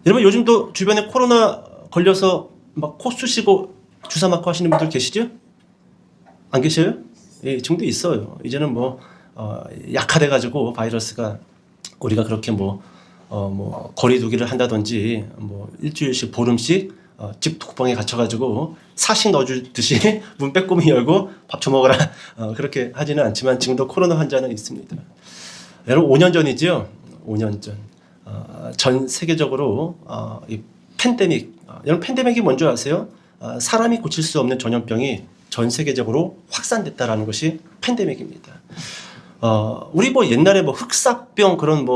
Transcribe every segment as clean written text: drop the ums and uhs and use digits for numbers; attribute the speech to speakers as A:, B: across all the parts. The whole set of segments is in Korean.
A: 여러분 요즘도 주변에 코로나 걸려서 막 코 쑤시고 주사 맞고 하시는 분들 계시죠? 안 계셔요? 예, 지금도 있어요. 이제는 약화돼 가지고 바이러스가 우리가 그렇게 거리두기를 한다든지 일주일씩 보름씩 집 톡방에 갇혀가지고 사식 넣어주듯이 문 빼꼼히 열고 밥 처먹어라 그렇게 하지는 않지만 지금도 코로나 환자는 있습니다. 여러분 5년 전이죠. 5년 전. 전 세계적으로 이 팬데믹, 여러분 팬데믹이 뭔지 아세요? 사람이 고칠 수 없는 전염병이 전 세계적으로 확산됐다라는 것이 팬데믹입니다. 우리 옛날에 흑사병 그런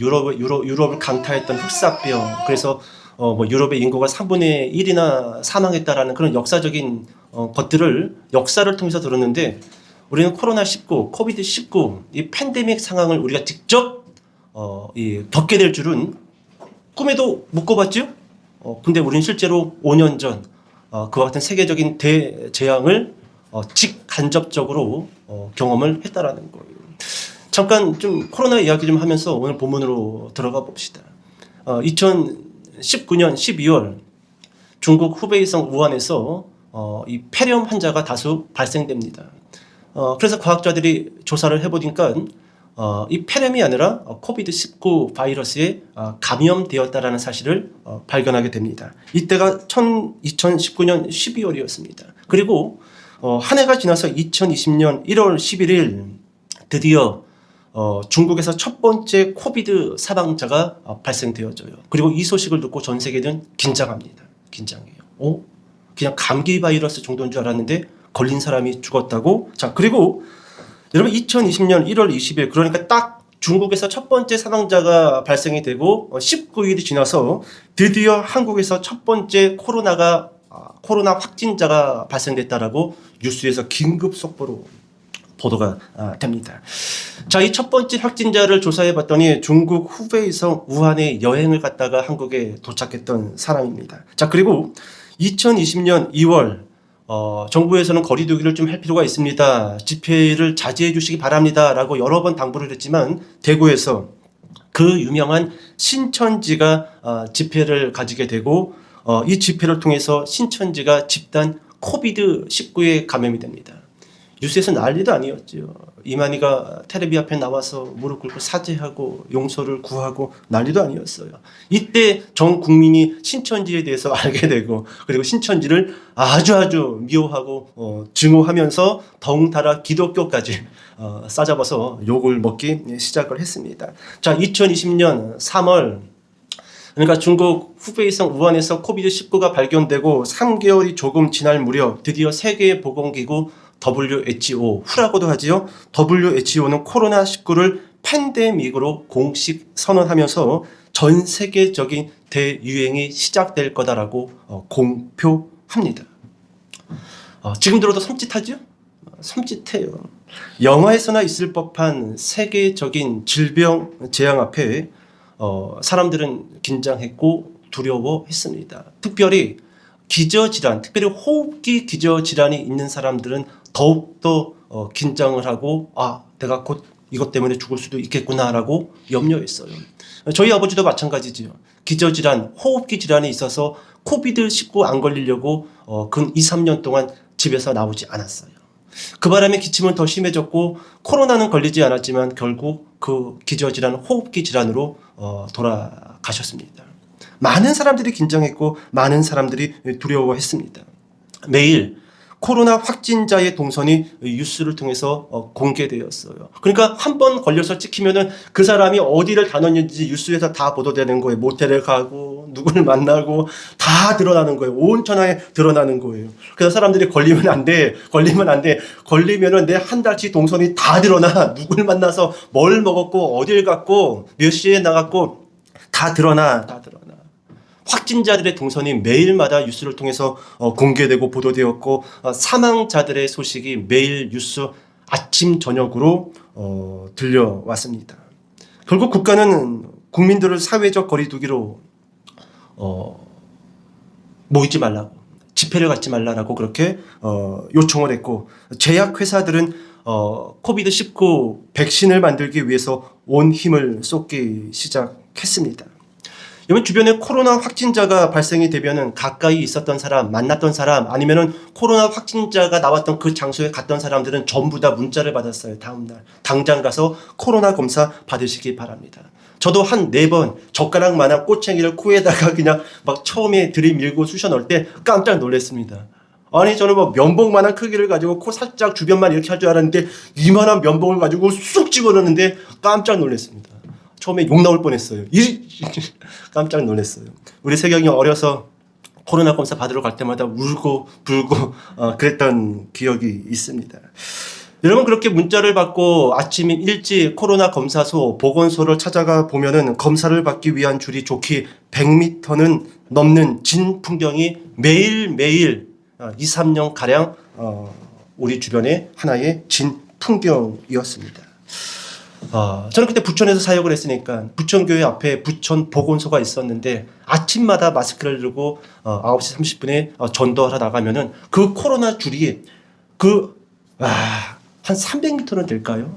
A: 유럽을 강타했던 흑사병 그래서 유럽의 인구가 3분의 1이나 사망했다라는 그런 역사적인 것들을 역사를 통해서 들었는데 우리는 코로나19, 코비드19 이 팬데믹 상황을 우리가 직접 겪게 될 줄은 꿈에도 못 꿔봤죠? 근데 우리는 실제로 5년 전 그와 같은 세계적인 대재앙을 직간접적으로 경험을 했다라는 거예요. 잠깐 좀 코로나 이야기 좀 하면서 오늘 본문으로 들어가 봅시다. 2019년 12월 중국 후베이성 우한에서 이 폐렴 환자가 다수 발생됩니다. 그래서 과학자들이 조사를 해보니까 이 폐렴이 아니라 코비드19 바이러스에 감염되었다라는 사실을 발견하게 됩니다. 이때가 2019년 12월이었습니다. 그리고 한 해가 지나서 2020년 1월 11일 드디어 중국에서 첫 번째 코비드 사망자가 발생되어져요. 그리고 이 소식을 듣고 전 세계는 긴장합니다. 긴장해요. 그냥 감기 바이러스 정도인 줄 알았는데 걸린 사람이 죽었다고? 자, 그리고 여러분 2020년 1월 20일 그러니까 딱 중국에서 첫 번째 사망자가 발생이 되고 19일이 지나서 드디어 한국에서 첫 번째 코로나 확진자가 발생됐다라고 뉴스에서 긴급 속보로 보도가 됩니다. 자, 이 첫 번째 확진자를 조사해 봤더니 중국 후베이성 우한에 여행을 갔다가 한국에 도착했던 사람입니다. 자, 그리고 2020년 2월 정부에서는 거리두기를 좀 할 필요가 있습니다. 집회를 자제해 주시기 바랍니다. 라고 여러 번 당부를 했지만 대구에서 그 유명한 신천지가 집회를 가지게 되고 이 집회를 통해서 신천지가 집단 코비드19에 감염이 됩니다. 뉴스에서 난리도 아니었죠. 이만희가 텔레비 앞에 나와서 무릎 꿇고 사죄하고 용서를 구하고 난리도 아니었어요. 이때 전 국민이 신천지에 대해서 알게 되고 그리고 신천지를 아주 미워하고 증오하면서 더욱달아 기독교까지 싸잡아서 욕을 먹기 시작을 했습니다. 자, 2020년 3월 그러니까 중국 후베이성 우한에서 코비드19가 발견되고 3개월이 조금 지날 무렵 드디어 세계보건기구 WHO라고도 하지요. WHO는 코로나19를 팬데믹으로 공식 선언하면서 전 세계적인 대유행이 시작될 거다라고 공표합니다. 지금 들어도 섬찟하죠? 섬찟해요. 영화에서나 있을 법한 세계적인 질병 재앙 앞에 사람들은 긴장했고 두려워했습니다. 특별히 기저질환, 특별히 호흡기 기저질환이 있는 사람들은 더욱더 긴장을 하고 내가 곧 이것 때문에 죽을 수도 있겠구나라고 염려했어요. 저희 아버지도 마찬가지지요. 기저질환, 호흡기 질환이 있어서 코비드19 안 걸리려고 근 2, 3년 동안 집에서 나오지 않았어요. 그 바람에 기침은 더 심해졌고 코로나는 걸리지 않았지만 결국 그 기저질환, 호흡기 질환으로 돌아가셨습니다. 많은 사람들이 긴장했고 많은 사람들이 두려워했습니다. 매일 코로나 확진자의 동선이 뉴스를 통해서 공개되었어요. 그러니까 한 번 걸려서 찍히면은 그 사람이 어디를 다녔는지 뉴스에서 다 보도되는 거예요. 모텔에 가고 누구를 만나고 다 드러나는 거예요. 온 천하에 드러나는 거예요. 그래서 사람들이 걸리면 안 돼. 걸리면은 내 한 달치 동선이 다 드러나. 누굴 만나서 뭘 먹었고 어딜 갔고 몇 시에 나갔고 다 드러나. 확진자들의 동선이 매일마다 뉴스를 통해서 공개되고 보도되었고 사망자들의 소식이 매일 뉴스 아침 저녁으로 들려왔습니다. 결국 국가는 국민들을 사회적 거리두기로 모이지 말라고 집회를 갖지 말라고 그렇게 요청을 했고 제약회사들은 코비드19 백신을 만들기 위해서 온 힘을 쏟기 시작했습니다. 여러분 주변에 코로나 확진자가 발생이 되면은 가까이 있었던 사람, 만났던 사람, 아니면은 코로나 확진자가 나왔던 그 장소에 갔던 사람들은 전부 다 문자를 받았어요. 다음날 당장 가서 코로나 검사 받으시기 바랍니다. 저도 한 4번 젓가락만한 꼬챙이를 코에다가 그냥 막 처음에 들이밀고 쑤셔 넣을 때 깜짝 놀랐습니다. 아니 저는 뭐 면봉만한 크기를 가지고 코 살짝 주변만 이렇게 할 줄 알았는데 이만한 면봉을 가지고 쑥 집어넣는데 깜짝 놀랐습니다. 처음에 욕 나올 뻔했어요. 깜짝 놀랐어요. 우리 세경이 어려서 코로나 검사 받으러 갈 때마다 울고 불고 그랬던 기억이 있습니다. 여러분 그렇게 문자를 받고 아침 일찍 코로나 검사소, 보건소를 찾아가 보면은 검사를 받기 위한 줄이 좋기 100m는 넘는 진 풍경이 매일매일 2, 3년 가량 우리 주변에 하나의 진 풍경이었습니다. 저는 그때 부천에서 사역을 했으니까 부천교회 앞에 부천 보건소가 있었는데 아침마다 마스크를 들고 9시 30분에 전도하러 나가면은 그 코로나 줄이 한 300m는 될까요?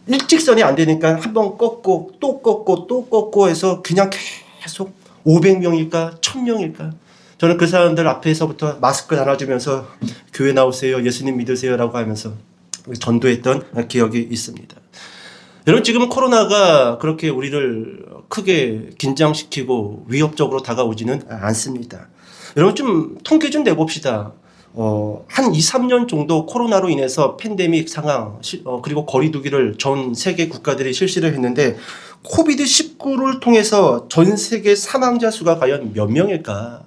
A: 일직선이 안 되니까 한번 꺾고 또 꺾고 또 꺾고 해서 그냥 계속 500명일까 1000명일까 저는 그 사람들 앞에서부터 마스크 나눠주면서 교회 나오세요 예수님 믿으세요라고 하면서 전도했던 기억이 있습니다. 여러분 지금 코로나가 그렇게 우리를 크게 긴장시키고 위협적으로 다가오지는 않습니다. 여러분 좀 통계 좀 내봅시다. 한 2, 3년 정도 코로나로 인해서 팬데믹 상황 그리고 거리두기를 전 세계 국가들이 실시를 했는데 코비드19를 통해서 전 세계 사망자 수가 과연 몇 명일까?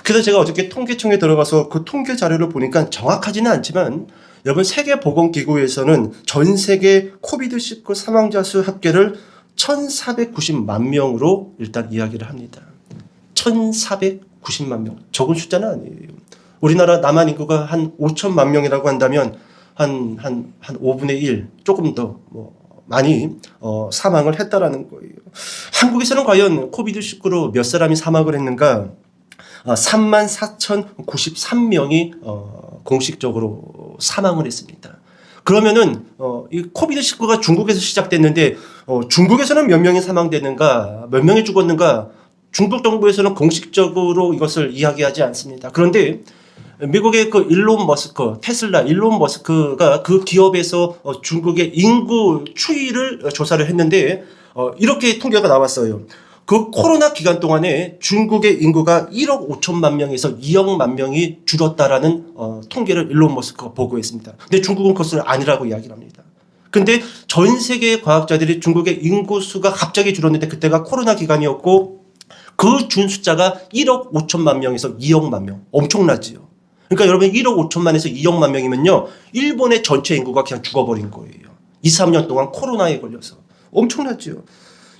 A: 그래서 제가 어저께 통계청에 들어가서 그 통계 자료를 보니까 정확하지는 않지만 여러분 세계보건기구에서는 전 세계 코비드19 사망자 수 합계를 1490만 명으로 일단 이야기를 합니다. 1490만 명. 적은 숫자는 아니에요. 우리나라 남한 인구가 한 5천만 명이라고 한다면 한 5분의 1 조금 더 많이 사망을 했다라는 거예요. 한국에서는 과연 코비드19로 몇 사람이 사망을 했는가? 34,093명이 공식적으로 사망을 했습니다. 그러면은 이 코비드19가 중국에서 시작됐는데 중국에서는 몇 명이 사망됐는가? 몇 명이 죽었는가? 중국 정부에서는 공식적으로 이것을 이야기하지 않습니다. 그런데 미국의 그 테슬라 일론 머스크가 그 기업에서 중국의 인구 추이를 조사를 했는데 이렇게 통계가 나왔어요. 그 코로나 기간 동안에 중국의 인구가 1억 5천만 명에서 2억만 명이 줄었다라는 통계를 일론 머스크가 보고했습니다. 근데 중국은 그것을 아니라고 이야기를 합니다. 근데 전 세계 과학자들이 중국의 인구 수가 갑자기 줄었는데 그때가 코로나 기간이었고 그 준 숫자가 1억 5천만 명에서 2억만 명. 엄청나지요. 그러니까 여러분 1억 5천만에서 2억만 명이면요. 일본의 전체 인구가 그냥 죽어버린 거예요. 2, 3년 동안 코로나에 걸려서. 엄청나지요.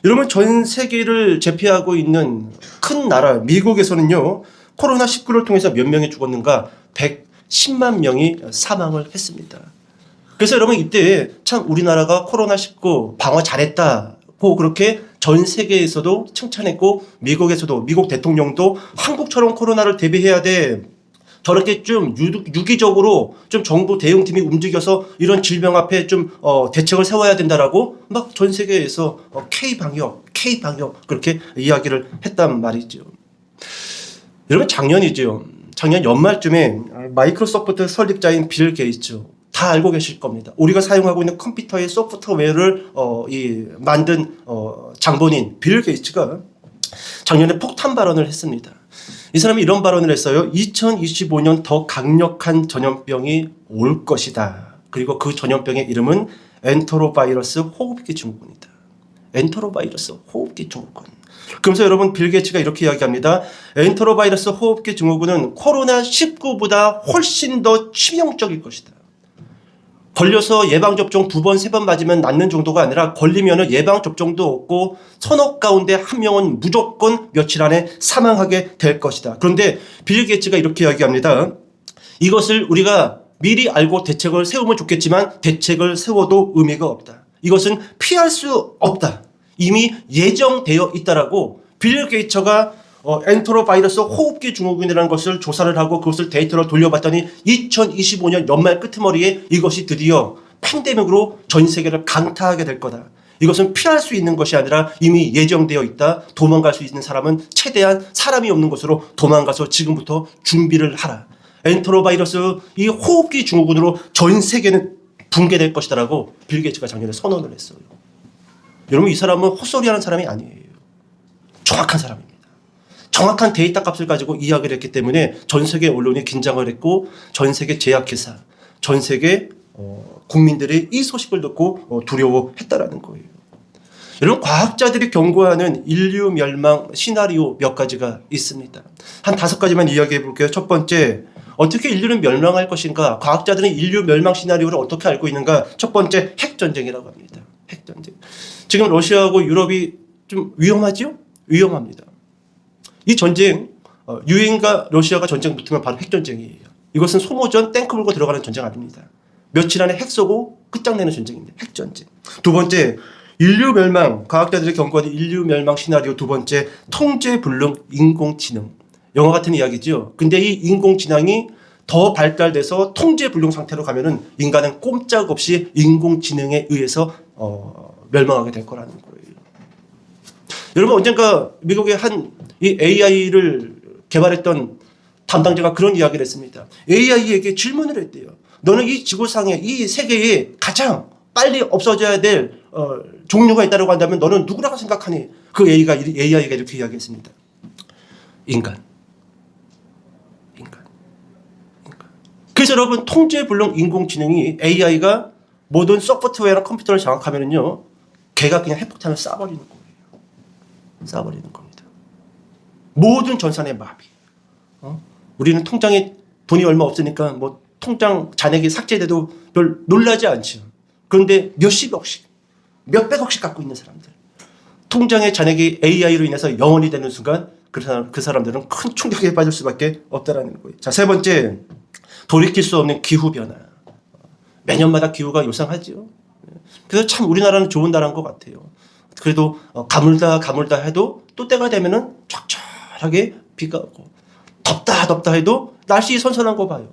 A: 여러분 전 세계를 제패하고 있는 큰 나라 미국에서는요. 코로나19를 통해서 몇 명이 죽었는가? 110만 명이 사망을 했습니다. 그래서 여러분 이때 참 우리나라가 코로나19 방어 잘했다고 그렇게 전 세계에서도 칭찬했고 미국에서도 미국 대통령도 한국처럼 코로나를 대비해야 돼. 저렇게 좀 유기적으로 좀 정부 대응팀이 움직여서 이런 질병 앞에 좀 대책을 세워야 된다라고 막 전 세계에서 K-방역 그렇게 이야기를 했단 말이죠. 여러분 작년이죠. 작년 연말쯤에 마이크로소프트 설립자인 빌 게이츠 다 알고 계실 겁니다. 우리가 사용하고 있는 컴퓨터의 소프트웨어를 만든 장본인 빌 게이츠가 작년에 폭탄 발언을 했습니다. 이 사람이 이런 발언을 했어요. 2025년 더 강력한 전염병이 올 것이다. 그리고 그 전염병의 이름은 엔테로바이러스 호흡기 증후군이다. 엔테로바이러스 호흡기 증후군. 그러면서 여러분 빌 게이츠가 이렇게 이야기합니다. 엔테로바이러스 호흡기 증후군은 코로나19보다 훨씬 더 치명적일 것이다. 걸려서 예방접종 2번, 3번 맞으면 낫는 정도가 아니라 걸리면 예방접종도 없고 서너 가운데 한 명은 무조건 며칠 안에 사망하게 될 것이다. 그런데 빌 게이츠가 이렇게 이야기합니다. 이것을 우리가 미리 알고 대책을 세우면 좋겠지만 대책을 세워도 의미가 없다. 이것은 피할 수 없다. 이미 예정되어 있다라고 빌 게이츠가 엔테로바이러스 호흡기 증후군이라는 것을 조사를 하고 그것을 데이터로 돌려봤더니 2025년 연말 끄트머리에 이것이 드디어 팬데믹으로 전 세계를 강타하게 될 거다. 이것은 피할 수 있는 것이 아니라 이미 예정되어 있다. 도망갈 수 있는 사람은 최대한 사람이 없는 곳으로 도망가서 지금부터 준비를 하라. 엔테로바이러스 이 호흡기 증후군으로 전 세계는 붕괴될 것이다라고 빌 게이츠가 작년에 선언을 했어요. 여러분, 이 사람은 헛소리하는 사람이 아니에요. 정확한 사람입니다. 정확한 데이터 값을 가지고 이야기를 했기 때문에 전 세계 언론이 긴장을 했고 전 세계 제약회사, 전 세계 국민들이 이 소식을 듣고 두려워했다라는 거예요. 여러분, 과학자들이 경고하는 인류 멸망 시나리오 몇 가지가 있습니다. 한 5가지만 이야기해 볼게요. 첫 번째, 어떻게 인류는 멸망할 것인가? 과학자들은 인류 멸망 시나리오를 어떻게 알고 있는가? 첫 번째, 핵전쟁이라고 합니다. 핵전쟁. 지금 러시아하고 유럽이 좀 위험하죠? 위험합니다. 이 전쟁, 유엔과 러시아가 전쟁 붙으면 바로 핵전쟁이에요. 이것은 소모전 탱크 물고 들어가는 전쟁 아닙니다. 며칠 안에 핵 쏘고 끝장내는 전쟁입니다. 핵전쟁. 두 번째, 인류 멸망. 과학자들이 경고하는 인류 멸망 시나리오 두 번째, 통제불능 인공지능. 영화 같은 이야기죠. 근데 이 인공지능이 더 발달돼서 통제불능 상태로 가면은 인간은 꼼짝없이 인공지능에 의해서 멸망하게 될 거라는 거예요. 여러분, 언젠가 미국의 이 AI를 개발했던 담당자가 그런 이야기를 했습니다. AI에게 질문을 했대요. 너는 이 지구상에, 이 세계에 가장 빨리 없어져야 될 종류가 있다고 한다면 너는 누구라고 생각하니? 그 AI가 이렇게 이야기했습니다. 인간. 그래서 여러분, 통제불능 인공지능이 AI가 모든 소프트웨어나 컴퓨터를 장악하면은요, 걔가 그냥 핵폭탄을 쏴버리는 거예요. 쏴버리는 겁니다. 모든 전산의 마비. 우리는 통장에 돈이 얼마 없으니까 뭐 통장 잔액이 삭제돼도 별 놀라지 않죠. 그런데 몇십억씩, 몇백억씩 갖고 있는 사람들. 통장의 잔액이 AI로 인해서 0원이 되는 순간 그 사람들은 큰 충격에 빠질 수밖에 없다라는 거예요. 자, 세 번째, 돌이킬 수 없는 기후변화. 매년마다 기후가 요상하죠. 그래서 참 우리나라는 좋은 나라인 것 같아요. 그래도 가물다 해도 또 때가 되면은 쫙쫙하게 비가 오고, 덥다 해도 날씨 선선한 거 봐요.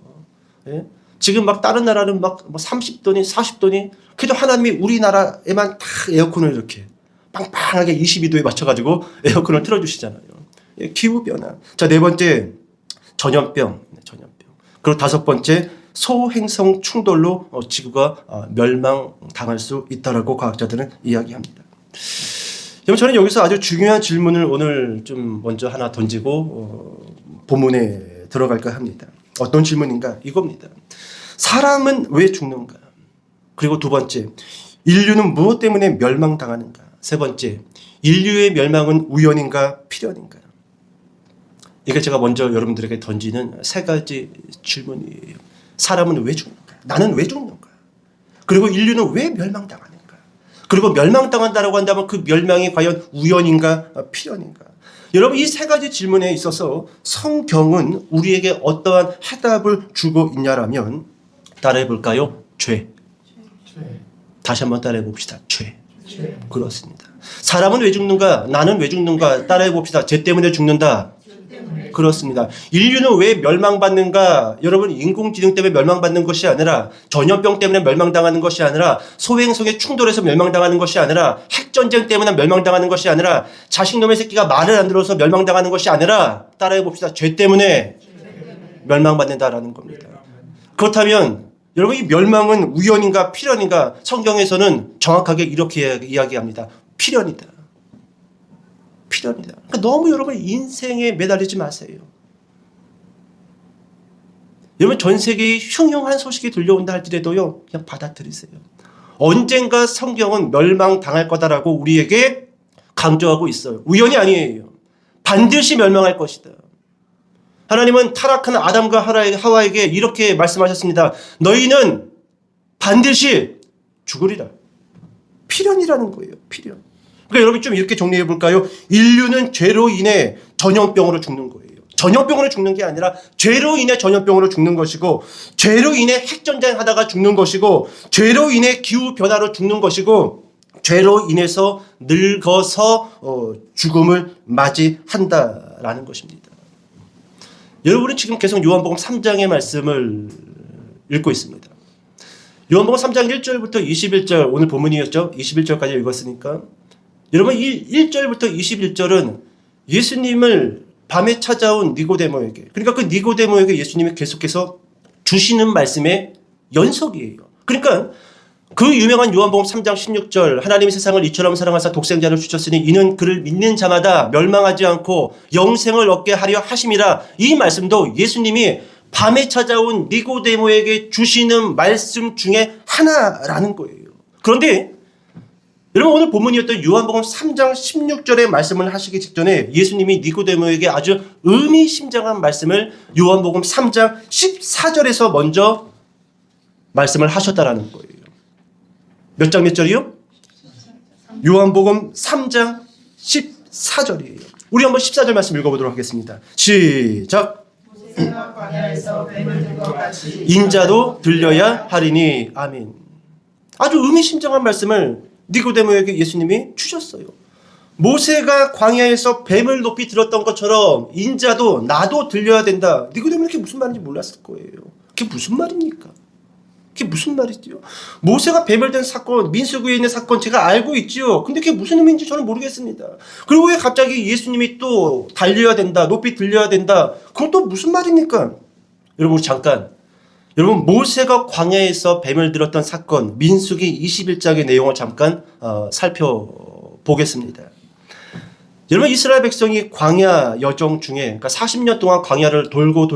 A: 예? 지금 막 다른 나라는 막 뭐 30도니 40도니, 그래도 하나님이 우리나라에만 다 에어컨을 이렇게 빵빵하게 22도에 맞춰가지고 에어컨을 틀어주시잖아요. 예, 기후변화. 자, 네 번째, 전염병. 그리고 다섯 번째, 소행성 충돌로 지구가 멸망당할 수 있다라고 과학자들은 이야기합니다. 여러분, 저는 여기서 아주 중요한 질문을 오늘 좀 먼저 하나 던지고 본문에 들어갈까 합니다. 어떤 질문인가? 이겁니다. 사람은 왜 죽는가? 그리고 두 번째, 인류는 무엇 때문에 멸망당하는가? 세 번째, 인류의 멸망은 우연인가 필연인가? 이게 제가 먼저 여러분들에게 던지는 세 가지 질문이에요. 사람은 왜 죽는가? 나는 왜 죽는가? 그리고 인류는 왜 멸망당하는가? 그리고 멸망당한다라고 한다면 그 멸망이 과연 우연인가 필연인가? 여러분, 이 세 가지 질문에 있어서 성경은 우리에게 어떠한 해답을 주고 있냐라면, 따라해 볼까요? 죄. 다시 한번 따라해 봅시다. 죄. 그렇습니다. 사람은 왜 죽는가? 나는 왜 죽는가? 따라해 봅시다. 죄 때문에 죽는다. 그렇습니다. 인류는 왜 멸망받는가? 여러분, 인공지능 때문에 멸망받는 것이 아니라, 전염병 때문에 멸망당하는 것이 아니라, 소행성의 충돌에서 멸망당하는 것이 아니라, 핵전쟁 때문에 멸망당하는 것이 아니라, 자식놈의 새끼가 말을 안 들어서 멸망당하는 것이 아니라, 따라해 봅시다. 죄 때문에 멸망받는다라는 겁니다. 그렇다면 여러분, 이 멸망은 우연인가 필연인가? 성경에서는 정확하게 이렇게 이야기합니다. 필연이다. 필연이다. 그러니까 너무 여러분 인생에 매달리지 마세요. 여러분, 전 세계에 흉흉한 소식이 들려온다 할지라도요, 그냥 받아들이세요. 언젠가 성경은 멸망당할 거다라고 우리에게 강조하고 있어요. 우연이 아니에요. 반드시 멸망할 것이다. 하나님은 타락한 아담과 하와에게 이렇게 말씀하셨습니다. 너희는 반드시 죽으리라. 필연이라는 거예요. 필연. 그러니까 여러분, 좀 이렇게 정리해 볼까요? 인류는 죄로 인해 전염병으로 죽는 거예요. 전염병으로 죽는 게 아니라 죄로 인해 전염병으로 죽는 것이고, 죄로 인해 핵전쟁 하다가 죽는 것이고, 죄로 인해 기후변화로 죽는 것이고, 죄로 인해서 늙어서 죽음을 맞이한다라는 것입니다. 여러분은 지금 계속 요한복음 3장의 말씀을 읽고 있습니다. 요한복음 3장 1절부터 21절, 오늘 본문이었죠. 21절까지 읽었으니까. 여러분, 1절부터 21절은 예수님을 밤에 찾아온 니고데모에게, 그러니까 그 니고데모에게 예수님이 계속해서 주시는 말씀의 연속이에요. 그러니까 그 유명한 요한복음 3장 16절, 하나님이 세상을 이처럼 사랑하사 독생자를 주셨으니 이는 그를 믿는 자마다 멸망하지 않고 영생을 얻게 하려 하심이라. 이 말씀도 예수님이 밤에 찾아온 니고데모에게 주시는 말씀 중에 하나라는 거예요. 그런데 여러분, 오늘 본문이었던 요한복음 3장 16절의 말씀을 하시기 직전에 예수님이 니고데모에게 아주 의미심장한 말씀을 요한복음 3장 14절에서 먼저 말씀을 하셨다라는 거예요. 몇 장 몇 절이요? 요한복음 3장 14절이에요. 우리 한번 14절 말씀 읽어보도록 하겠습니다. 시작. 인자도 들려야 하리니. 아멘. 아주 의미심장한 말씀을 니고데모에게 예수님이 주셨어요. 모세가 광야에서 뱀을 높이 들었던 것처럼 인자도 나도 들려야 된다. 니고데모는 그게 무슨 말인지 몰랐을 거예요. 그게 무슨 말입니까? 그게 무슨 말이지요? 모세가 뱀을 든 사건, 민수기에 있는 사건 제가 알고 있지요. 근데 그게 무슨 의미인지 저는 모르겠습니다. 그리고 왜 갑자기 예수님이 또 달려야 된다, 높이 들려야 된다. 그건 또 무슨 말입니까? 여러분, 잠깐. 여러분, 모세가 광야에서 뱀을 들었던 사건, 민수기 21장의 내용을 잠깐 살펴보겠습니다. 여러분, 이스라엘 백성이 광야 여정 중에, 그러니까 40년 동안 광야를 돌고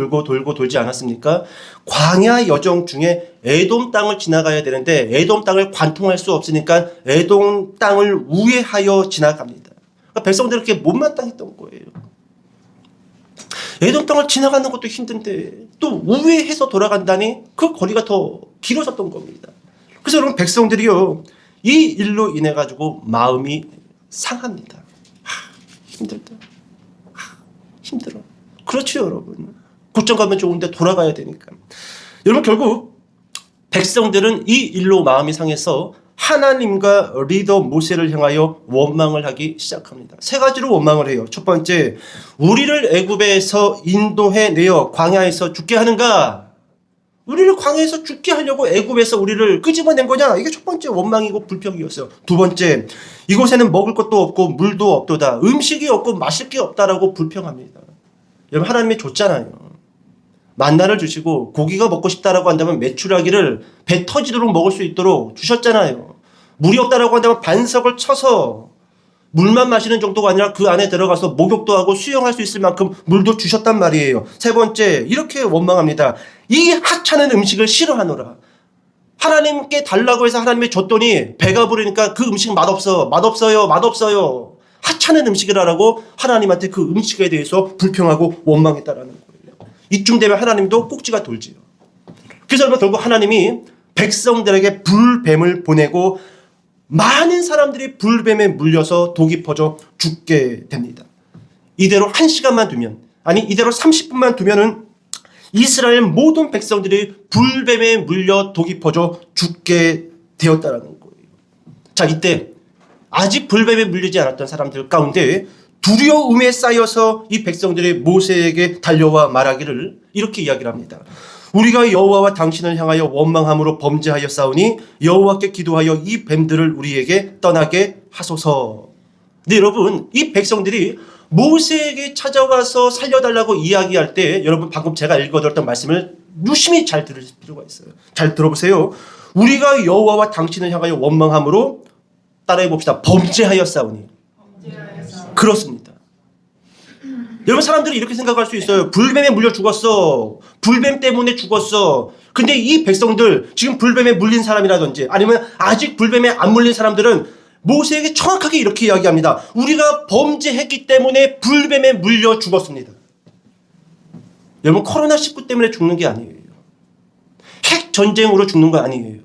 A: 돌지 않았습니까? 광야 여정 중에 에돔 땅을 지나가야 되는데 에돔 땅을 관통할 수 없으니까 에돔 땅을 우회하여 지나갑니다. 그러니까 백성들은 그렇게 못마땅했던 거예요. 에돔 땅을 지나가는 것도 힘든데 또 우회해서 돌아간다니 그 거리가 더 길어졌던 겁니다. 그래서 여러분, 백성들이요, 이 일로 인해 가지고 마음이 상합니다. 힘들다. 힘들어. 그렇죠, 여러분. 곧장 가면 좋은데 돌아가야 되니까. 여러분, 결국 백성들은 이 일로 마음이 상해서 하나님과 리더 모세를 향하여 원망을 하기 시작합니다. 세 가지로 원망을 해요. 첫 번째, 우리를 애굽에서 인도해 내어 광야에서 죽게 하는가? 우리를 광야에서 죽게 하려고 애굽에서 우리를 끄집어낸 거냐? 이게 첫 번째 원망이고 불평이었어요. 두 번째, 이곳에는 먹을 것도 없고 물도 없도다. 음식이 없고 마실 게 없다라고 불평합니다. 여러분, 하나님이 줬잖아요. 만나를 주시고 고기가 먹고 싶다라고 한다면 메추라기를 배 터지도록 먹을 수 있도록 주셨잖아요. 물이 없다라고 한다면 반석을 쳐서 물만 마시는 정도가 아니라 그 안에 들어가서 목욕도 하고 수영할 수 있을 만큼 물도 주셨단 말이에요. 세 번째, 이렇게 원망합니다. 이 하찮은 음식을 싫어하노라. 하나님께 달라고 해서 하나님이 줬더니 배가 부르니까 그 음식 맛없어요. 하찮은 음식이라고 하나님한테 그 음식에 대해서 불평하고 원망했다라는 거예요. 이쯤 되면 하나님도 꼭지가 돌지요. 그래서 결국 하나님이 백성들에게 불뱀을 보내고 많은 사람들이 불뱀에 물려서 독이 퍼져 죽게 됩니다. 이대로 1시간만 두면, 아니 이대로 30분만 두면은 이스라엘 모든 백성들이 불뱀에 물려 독이 퍼져 죽게 되었다라는 거예요. 자, 이때 아직 불뱀에 물리지 않았던 사람들 가운데 두려움에 쌓여서 이 백성들이 모세에게 달려와 말하기를 이렇게 이야기를 합니다. 우리가 여호와와 당신을 향하여 원망함으로 범죄하였사오니 여호와께 기도하여 이 뱀들을 우리에게 떠나게 하소서. 네, 여러분, 이 백성들이 모세에게 찾아와서 살려달라고 이야기할 때 여러분, 방금 제가 읽어드렸던 말씀을 유심히 잘 들을 필요가 있어요. 잘 들어보세요. 우리가 여호와와 당신을 향하여 원망함으로, 따라해 봅시다, 범죄하였사오니. 그렇습니다. 여러분, 사람들이 이렇게 생각할 수 있어요. 불뱀에 물려 죽었어. 불뱀 때문에 죽었어. 근데 이 백성들, 지금 불뱀에 물린 사람이라든지 아니면 아직 불뱀에 안 물린 사람들은 모세에게 정확하게 이렇게 이야기합니다. 우리가 범죄했기 때문에 불뱀에 물려 죽었습니다. 여러분, 코로나19 때문에 죽는 게 아니에요. 핵 전쟁으로 죽는 거 아니에요.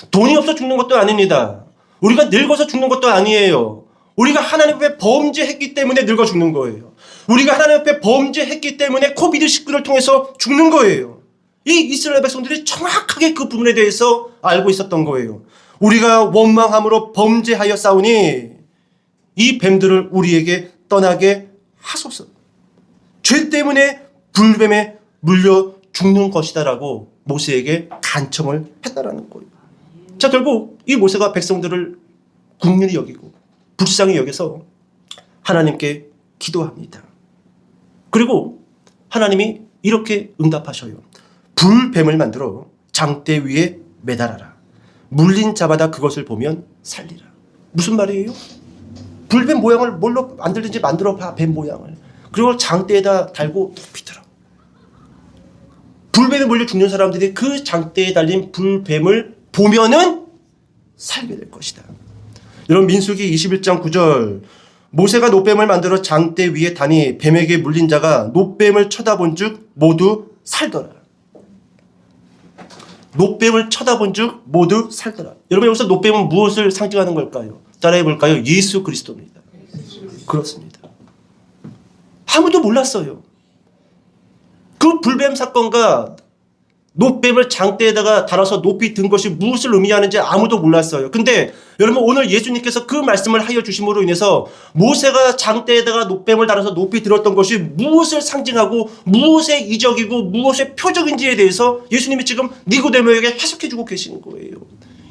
A: 돈이 없어 죽는 것도 아닙니다. 우리가 늙어서 죽는 것도 아니에요. 우리가 하나님 앞에 범죄했기 때문에 늙어 죽는 거예요. 우리가 하나님 앞에 범죄했기 때문에 코비드19를 통해서 죽는 거예요. 이 이스라엘 백성들이 정확하게 그 부분에 대해서 알고 있었던 거예요. 우리가 원망함으로 범죄하였사오니 이 뱀들을 우리에게 떠나게 하소서. 죄 때문에 불뱀에 물려 죽는 것이다라고 모세에게 간청을 했다라는 거예요. 자, 결국 이 모세가 백성들을 긍휼히 여기고 불쌍히 여겨서 하나님께 기도합니다. 그리고 하나님이 이렇게 응답하셔요. 불뱀을 만들어 장대 위에 매달아라. 물린 자마다 그것을 보면 살리라. 무슨 말이에요? 불뱀 모양을 뭘로 만들든지 만들어 봐, 뱀 모양을. 그리고 장대에다 달고 높이 들어. 불뱀에 물려 죽는 사람들이 그 장대에 달린 불뱀을 보면은 살게 될 것이다. 여러분, 민수기 21장 9절, 모세가 노뱀을 만들어 장대 위에 다니 뱀에게 물린 자가 노뱀을 쳐다본 즉 모두 살더라. 노뱀을 쳐다본 즉 모두 살더라. 여러분, 여기서 노뱀은 무엇을 상징하는 걸까요? 따라해 볼까요? 예수 그리스도입니다. 그렇습니다. 아무도 몰랐어요. 그 불뱀 사건과 노뱀을 장대에다가 달아서 높이 든 것이 무엇을 의미하는지 아무도 몰랐어요. 근데 여러분, 오늘 예수님께서 그 말씀을 하여 주심으로 인해서 모세가 장대에다가 노뱀을 달아서 높이 들었던 것이 무엇을 상징하고 무엇의 이적이고 무엇의 표적인지에 대해서 예수님이 지금 니고데모에게 해석해 주고 계시는 거예요.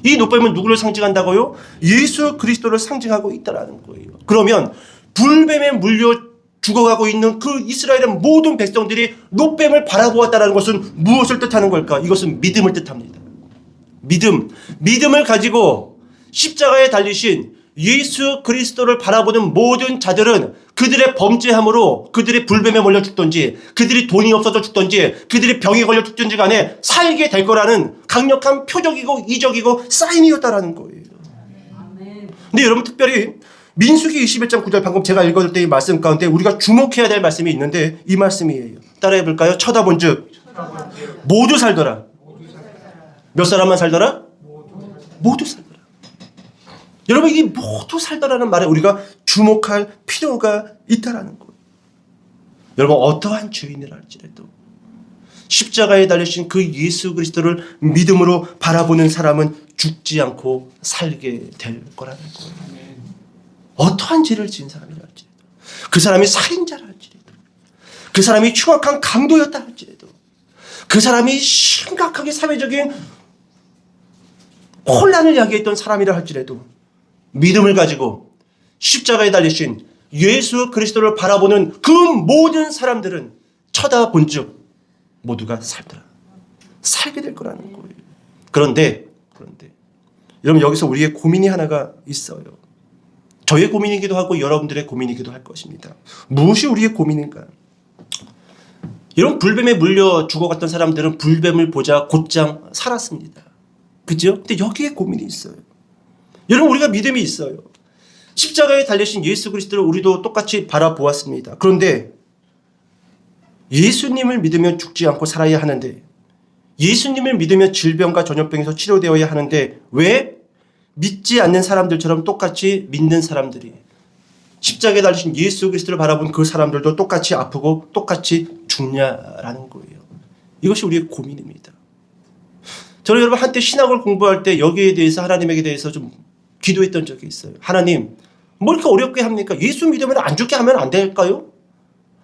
A: 이 노뱀은 누구를 상징한다고요? 예수 그리스도를 상징하고 있다는 거예요. 그러면 불뱀에 물려 죽어가고 있는 그 이스라엘의 모든 백성들이 노뱀을 바라보았다는 것은 무엇을 뜻하는 걸까? 이것은 믿음을 뜻합니다. 믿음을 가지고 십자가에 달리신 예수 그리스도를 바라보는 모든 자들은 그들의 범죄함으로 그들이 불뱀에 몰려 죽든지 그들이 돈이 없어서 죽든지 그들이 병에 걸려 죽든지 간에 살게 될 거라는 강력한 표적이고 이적이고 사인이었다라는 거예요. 근데 여러분, 특별히 민수기 21장 9절, 방금 제가 읽었을 때 이 말씀 가운데 우리가 주목해야 될 말씀이 있는데 이 말씀이에요. 따라해 볼까요? 쳐다본 즉 모두 살더라. 몇 사람만 살더라? 모두 살더라. 여러분, 이 모두 살더라는 말에 우리가 주목할 필요가 있다라는 거예요. 여러분, 어떠한 죄인이라 할지라도 십자가에 달리신 그 예수 그리스도를 믿음으로 바라보는 사람은 죽지 않고 살게 될 거라는 거예요. 어떠한 죄를 지은 사람이라 할지라도, 그 사람이 살인자라 할지라도, 그 사람이 흉악한 강도였다 할지라도, 그 사람이 심각하게 사회적인 혼란을 야기했던 사람이라 할지라도 믿음을 가지고 십자가에 달리신 예수 그리스도를 바라보는 그 모든 사람들은 쳐다본 즉 모두가 살더라. 살게 될 거라는 거예요. 그런데 여러분, 여기서 우리의 고민이 하나가 있어요. 저의 고민이기도 하고 여러분들의 고민이기도 할 것입니다. 무엇이 우리의 고민인가? 여러분, 불뱀에 물려 죽어갔던 사람들은 불뱀을 보자 곧장 살았습니다. 그죠? 근데 여기에 고민이 있어요. 여러분, 우리가 믿음이 있어요. 십자가에 달리신 예수 그리스도를 우리도 똑같이 바라보았습니다. 그런데 예수님을 믿으면 죽지 않고 살아야 하는데, 예수님을 믿으면 질병과 전염병에서 치료되어야 하는데 왜 믿지 않는 사람들처럼 똑같이 믿는 사람들이, 십자가에 달리신 예수 그리스도를 바라본 그 사람들도 똑같이 아프고 똑같이 죽냐라는 거예요. 이것이 우리의 고민입니다. 저는 여러분, 한때 신학을 공부할 때 여기에 대해서, 하나님에게 대해서 좀 기도했던 적이 있어요. 하나님, 뭐 이렇게 어렵게 합니까? 예수 믿으면 안 죽게 하면 안 될까요?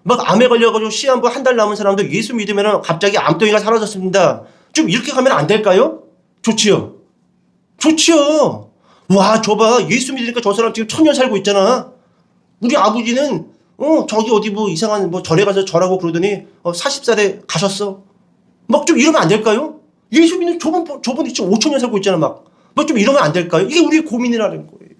A: 막 암에 걸려가지고 시한부 한 달 남은 사람들 예수 믿으면 갑자기 암덩이가 사라졌습니다. 좀 이렇게 가면 안 될까요? 좋지요. 와, 저봐, 예수 믿으니까 저 사람 지금 1000년 살고 있잖아. 우리 아버지는 저기 어디 뭐 이상한 뭐 절에 가서 절하고 그러더니 40살에 가셨어. 막 좀 이러면 안 될까요? 예수 믿는 저분이 지금 5000년 살고 있잖아. 막 좀 이러면 안 될까요? 이게 우리의 고민이라는 거예요.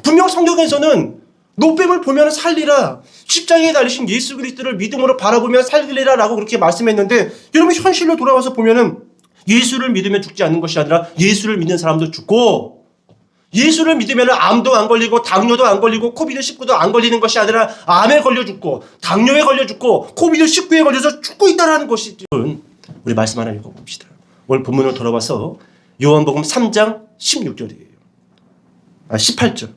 A: 분명 성경에서는 노뱀을 보면 살리라, 십자가에 달리신 예수 그리스도를 믿음으로 바라보면 살리라 라고 그렇게 말씀했는데, 여러분, 현실로 돌아와서 보면은 예수를 믿으면 죽지 않는 것이 아니라 예수를 믿는 사람도 죽고, 예수를 믿으면 암도 안 걸리고 당뇨도 안 걸리고 코비드19도 안 걸리는 것이 아니라 암에 걸려 죽고 당뇨에 걸려 죽고 코비드19에 걸려서 죽고 있다는 것이, 우리 말씀 하나 읽어봅시다. 오늘 본문으로 돌아와서 요한복음 3장 16절이에요. 18절.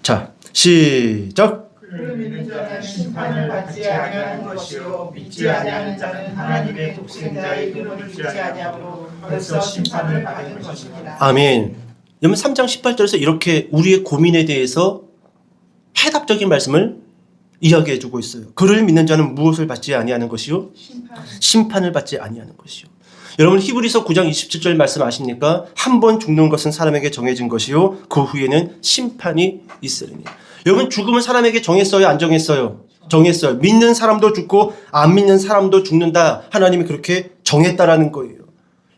A: 자, 시작.
B: 그를 믿는 자는 심판을 받지 아니하는 것이요 믿지 아니하는 자는 하나님의 독생자의 이름을 믿지 아니하므로 벌써 심판을 받은 것입니다.
A: 아멘. 여러분, 3장 18절에서 이렇게 우리의 고민에 대해서 해답적인 말씀을 이야기해주고 있어요. 그를 믿는 자는 무엇을 받지 아니하는 것이요? 심판을 받지 아니하는 것이요. 여러분 히브리서 9장 27절 말씀 아십니까? 한 번 죽는 것은 사람에게 정해진 것이요 그 후에는 심판이 있으리니. 여러분 죽음은 사람에게 정했어요? 안 정했어요? 정했어요. 믿는 사람도 죽고 안 믿는 사람도 죽는다. 하나님이 그렇게 정했다라는 거예요.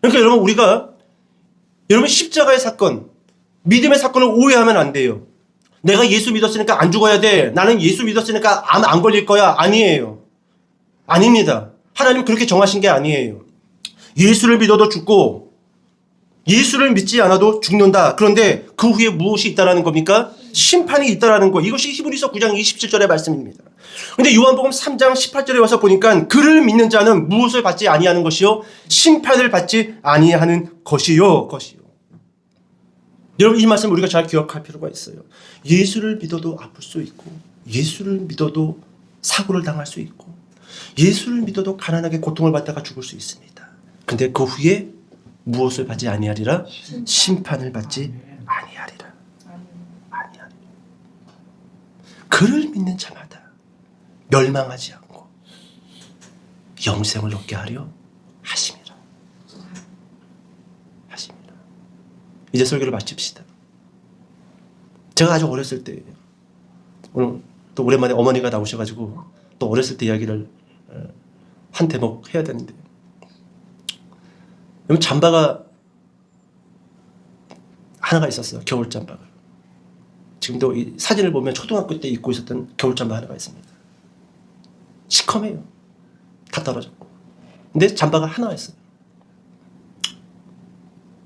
A: 그러니까 여러분 우리가 여러분 십자가의 사건, 믿음의 사건을 오해하면 안 돼요. 내가 예수 믿었으니까 안 죽어야 돼. 나는 예수 믿었으니까 암 안 걸릴 거야. 아니에요. 아닙니다. 하나님 그렇게 정하신 게 아니에요. 예수를 믿어도 죽고 예수를 믿지 않아도 죽는다. 그런데 그 후에 무엇이 있다라는 겁니까? 심판이 있다라는 거. 이것이 히브리서 9장 27절의 말씀입니다. 근데 요한복음 3장 18절에 와서 보니까 그를 믿는 자는 무엇을 받지 아니하는 것이요? 심판을 받지 아니하는 것이요. 여러분 이 말씀 우리가 잘 기억할 필요가 있어요. 예수를 믿어도 아플 수 있고 예수를 믿어도 사고를 당할 수 있고 예수를 믿어도 가난하게 고통을 받다가 죽을 수 있습니다. 근데 그 후에 무엇을 받지 아니하리라? 심판을 받지 아니하리라. 그를 믿는 자마다 멸망하지 않고 영생을 얻게 하려 하심이라. 이제 설교를 마칩시다. 제가 아주 어렸을 때 오늘 또 오랜만에 어머니가 나오셔가지고 또 어렸을 때 이야기를 한 대목 해야 되는데 여러분 잠바가 하나가 있었어요. 겨울 잠바가. 지금도 이 사진을 보면 초등학교 때 입고 있었던 겨울 잠바 하나가 있습니다. 시커매요. 다 떨어졌고. 근데 잠바가 하나가 있어요.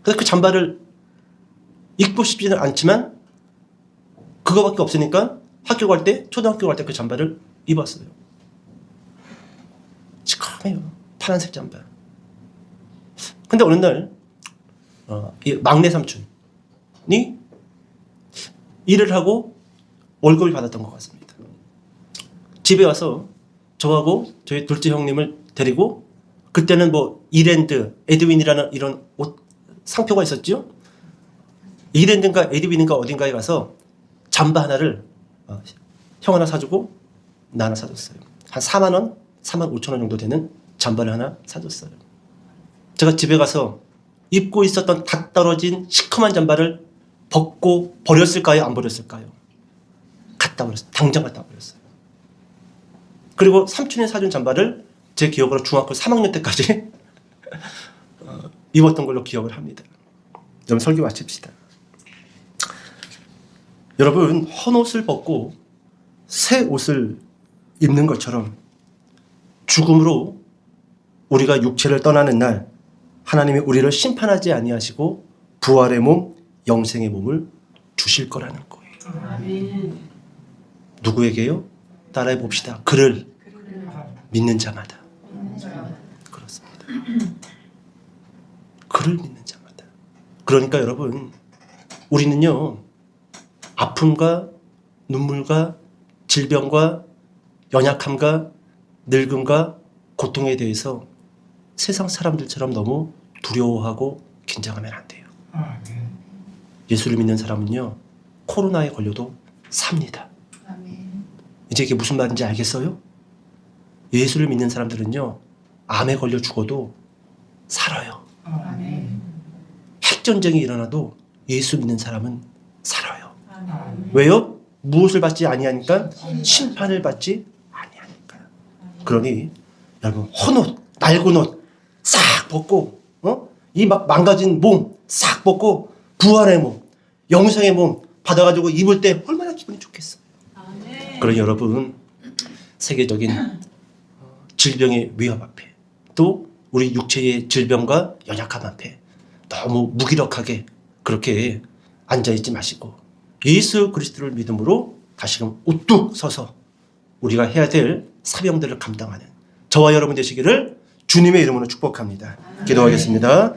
A: 그래서 그 잠바를 입고 싶지는 않지만 그거밖에 없으니까 학교 갈 때 초등학교 갈 때 그 잠바를 입었어요. 시커매요. 파란색 잠바. 근데 어느 날 이 막내 삼촌이 일을 하고 월급을 받았던 것 같습니다. 집에 와서 저하고 저희 둘째 형님을 데리고 그때는 뭐 이랜드, 에드윈이라는 이런 옷 상표가 있었죠. 이랜드인가 에드윈인가 어딘가에 가서 잠바 하나를 형 하나 사주고 나 하나 사줬어요. 한 4만 원, 4만 5천 원 정도 되는 잠바를 하나 사줬어요. 제가 집에 가서 입고 있었던 다 떨어진 시커먼 잠바를 벗고 버렸을까요? 안 버렸을까요? 갖다 버렸어요. 당장 갖다 버렸어요. 그리고 삼촌이 사준 잠바를 제 기억으로 중학교 3학년 때까지 입었던 걸로 기억을 합니다. 여러분 설교 마칩시다. 여러분 헌옷을 벗고 새 옷을 입는 것처럼 죽음으로 우리가 육체를 떠나는 날 하나님이 우리를 심판하지 아니하시고 부활의 몸, 영생의 몸을 주실 거라는 거예요.
B: 아멘.
A: 누구에게요? 따라해 봅시다. 그를 믿는 자마다. 그렇습니다. 그를 믿는 자마다. 그러니까 여러분 우리는요 아픔과 눈물과 질병과 연약함과 늙음과 고통에 대해서 세상 사람들처럼 너무 두려워하고 긴장하면 안 돼요. 예수를 믿는 사람은요 코로나에 걸려도 삽니다. 이제 이게 무슨 말인지 알겠어요? 예수를 믿는 사람들은요 암에 걸려 죽어도 살아요. 핵전쟁이 일어나도 예수 믿는 사람은 살아요. 왜요? 무엇을 받지 아니하니까? 심판을 받지 아니하니까. 그러니 여러분 헌옷, 낡은 옷 싹 벗고 이 막 망가진 몸 싹 벗고 부활의 몸, 영생의 몸 받아가지고 입을 때 얼마나 기분이 좋겠어요. 그러니 여러분 세계적인 질병의 위협 앞에 또 우리 육체의 질병과 연약함 앞에 너무 무기력하게 그렇게 앉아있지 마시고 예수 그리스도를 믿음으로 다시금 우뚝 서서 우리가 해야 될 사명들을 감당하는 저와 여러분 되시기를 주님의 이름으로 축복합니다. 기도하겠습니다.